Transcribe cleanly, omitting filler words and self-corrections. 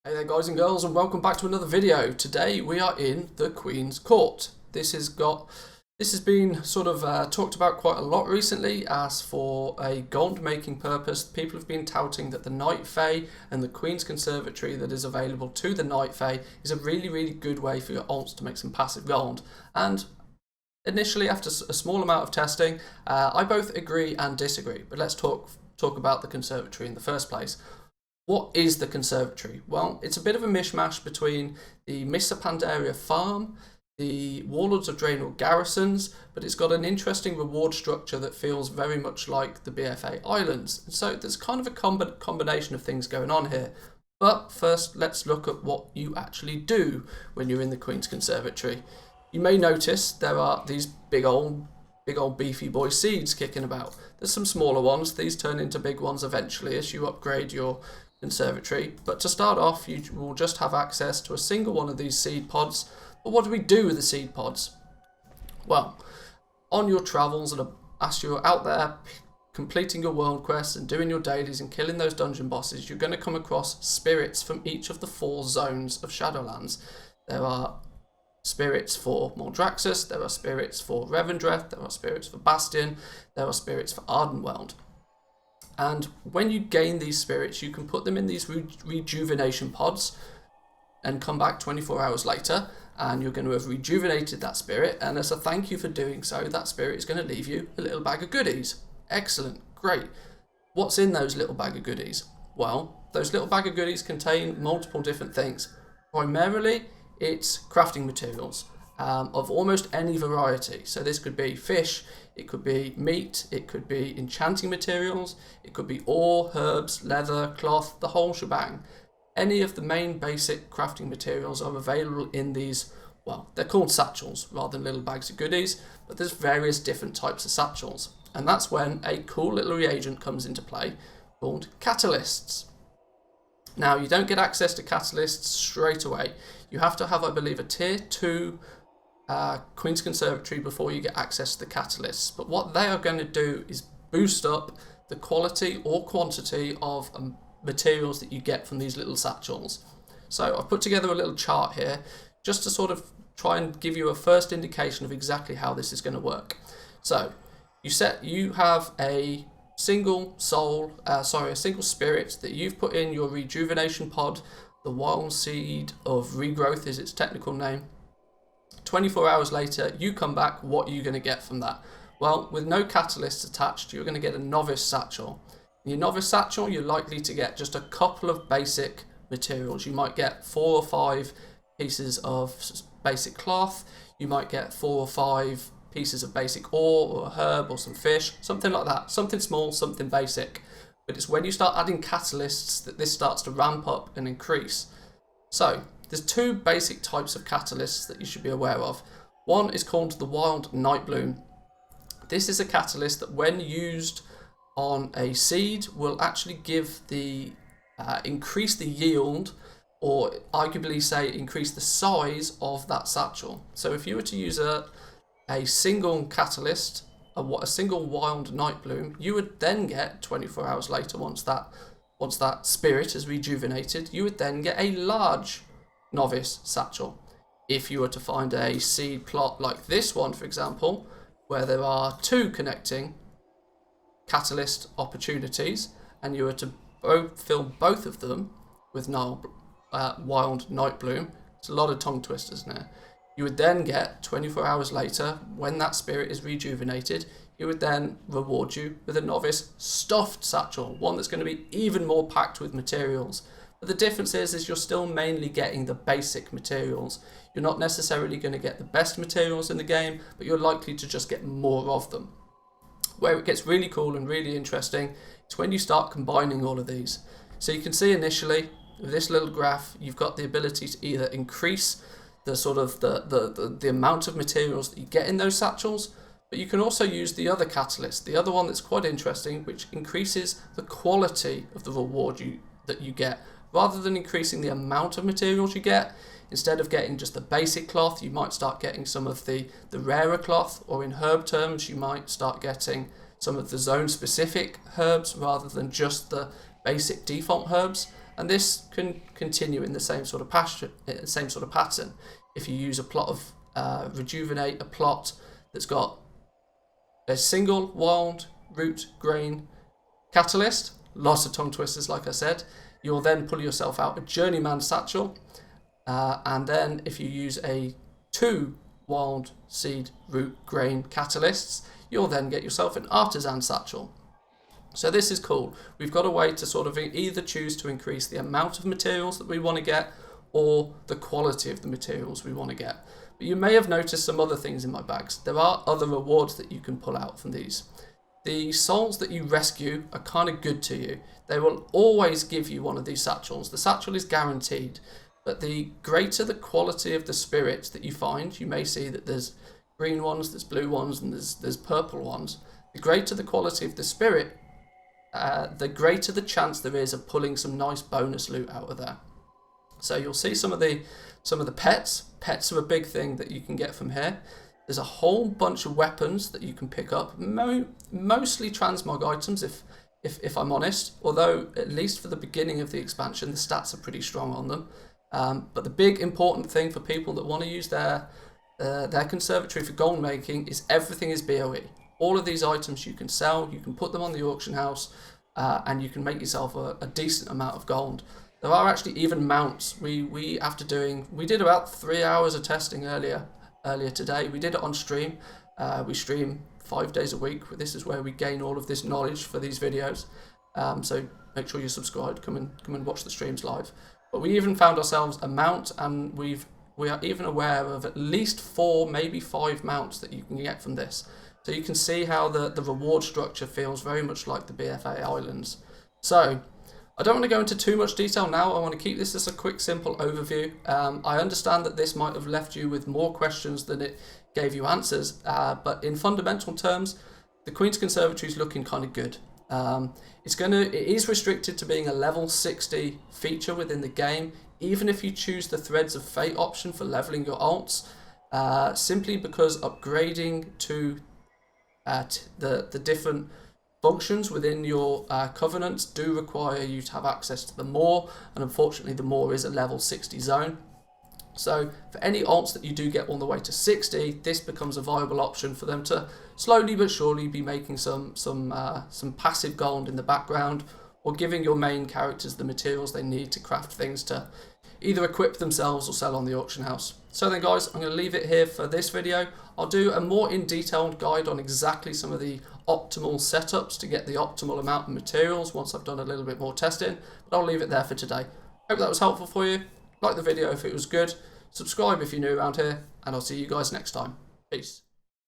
Hey there guys and girls, and welcome back to another video. Today we are in the Queen's Court. This has been sort of talked about quite a lot recently as for a gold making purpose. People have been touting that the Night Fae and the Queen's Conservatory that is available to the Night Fae is a really good way for your alts to make some passive gold. And initially, after a small amount of testing, I both agree and disagree. But let's talk about the Conservatory in the first place. What is the Conservatory? Well, it's a bit of a mishmash between the Missa Pandaria farm, the Warlords of Draenor Garrisons, but it's got an interesting reward structure that feels very much like the BFA Islands. And so there's kind of a combination of things going on here. But first, let's look at what you actually do when you're in the Queen's Conservatory. You may notice there are these big old beefy boy seeds kicking about. There's some smaller ones. These turn into big ones eventually as you upgrade your conservatory, but to start off you will just have access to a single one of these seed pods. But what do we do with the seed pods? Well, on your travels and as you're out there completing your world quests and doing your dailies and killing those dungeon bosses, you're going to come across spirits from each of the 4 zones of Shadowlands. There are spirits for Mordraxus, there are spirits for Revendreth, there are spirits for Bastion, there are spirits for Ardenweld. And when you gain these spirits, you can put them in these rejuvenation pods and come back 24 hours later, and you're going to have rejuvenated that spirit, and as a thank you for doing so, that spirit is going to leave you a little bag of goodies. Excellent, great. What's in those little bag of goodies? Well, those little bag of goodies contain multiple different things. Primarily, it's crafting materials of almost any variety. So this could be fish, it could be meat, it could be enchanting materials, it could be ore, herbs, leather, cloth, the whole shebang. Any of the main basic crafting materials are available in these, well, they're called satchels rather than little bags of goodies, but there's various different types of satchels. And that's when a cool little reagent comes into play called catalysts. Now, you don't get access to catalysts straight away. You have to have, I believe, a tier 2 Queen's Conservatory before you get access to the catalysts. But what they are going to do is boost up the quality or quantity of materials that you get from these little satchels. So I've put together a little chart here just to sort of try and give you a first indication of exactly how this is going to work. So you have a single spirit that you've put in your rejuvenation pod. The Wild Seed of Regrowth is its technical name. 24 hours later, you come back. What are you going to get from that? Well, with no catalysts attached, you're going to get a novice satchel. In your novice satchel, you're likely to get just a couple of basic materials. You might get 4 or 5 pieces of basic cloth. You might get 4 or 5 pieces of basic ore or a herb or some fish, something like that. Something small, something basic. But it's when you start adding catalysts that this starts to ramp up and increase. So there's 2 basic types of catalysts that you should be aware of. One is called the Wild Nightbloom. This is a catalyst that when used on a seed will actually give the increase the yield, or arguably say increase the size of that satchel. So if you were to use a single catalyst, a single Wild Nightbloom, you would then get 24 hours later, once that spirit is rejuvenated, you would then get a large novice satchel. If you were to find a seed plot like this one, for example, where there are 2 connecting catalyst opportunities, and you were to fill both of them with Wild Nightbloom, it's a lot of tongue twisters now. You would then get 24 hours later, when that spirit is rejuvenated, you would then reward you with a novice stuffed satchel, one that's going to be even more packed with materials. But the difference is you're still mainly getting the basic materials. You're not necessarily going to get the best materials in the game, but you're likely to just get more of them. Where it gets really cool and really interesting is when you start combining all of these. So you can see initially, with this little graph, you've got the ability to either increase the sort of the amount of materials that you get in those satchels, but you can also use the other catalyst, the other one that's quite interesting, which increases the quality of the reward that you get. Rather than increasing the amount of materials you get, instead of getting just the basic cloth, you might start getting some of the rarer cloth, or in herb terms, you might start getting some of the zone specific herbs rather than just the basic default herbs. And this can continue in the same sort of pattern. If you use a plot of Rejuvenate, a plot that's got a single wild root grain catalyst, lots of tongue twisters like I said, you'll then pull yourself out a Journeyman Satchel, and then if you use a 2 wild seed root grain catalysts, you'll then get yourself an Artisan Satchel. So this is cool. We've got a way to sort of either choose to increase the amount of materials that we want to get or the quality of the materials we want to get. But you may have noticed some other things in my bags. There are other rewards that you can pull out from these. The souls that you rescue are kind of good to you. They will always give you one of these satchels. The satchel is guaranteed, but the greater the quality of the spirits that you find, you may see that there's green ones, there's blue ones, and there's purple ones. The greater the quality of the spirit, the greater the chance there is of pulling some nice bonus loot out of there. So you'll see some of the pets. Pets are a big thing that you can get from here. There's a whole bunch of weapons that you can pick up, mostly transmog items if I'm honest, although at least for the beginning of the expansion the stats are pretty strong on them. But the big important thing for people that want to use their conservatory for gold making is everything is BOE. All of these items you can sell, you can put them on the auction house, and you can make yourself a decent amount of gold. There are actually even mounts. We did about 3 hours of testing earlier today. We did it on stream. We stream 5 days a week. This is where we gain all of this knowledge for these videos. So make sure you're subscribed. Come and watch the streams live. But we even found ourselves a mount, and we are even aware of at least 4, maybe 5 mounts that you can get from this. So you can see how the reward structure feels very much like the BFA Islands. So I don't want to go into too much detail now. I want to keep this as a quick, simple overview. I understand that this might have left you with more questions than it gave you answers, but in fundamental terms, the Queens Conservatory is looking kind of good. It is restricted to being a level 60 feature within the game, even if you choose the Threads of Fate option for leveling your alts, simply because upgrading to the different functions within your covenants do require you to have access to the Maw, and unfortunately the Maw is a level 60 zone. So for any alts that you do get all the way to 60, this becomes a viable option for them to slowly but surely be making some passive gold in the background, or giving your main characters the materials they need to craft things to either equip themselves or sell on the auction house. So then guys, I'm going to leave it here for this video. I'll do a more in-detailed guide on exactly some of the optimal setups to get the optimal amount of materials once I've done a little bit more testing, but I'll leave it there for today. Hope that was helpful for you. Like the video if it was good, subscribe if you're new around here, and I'll see you guys next time. Peace.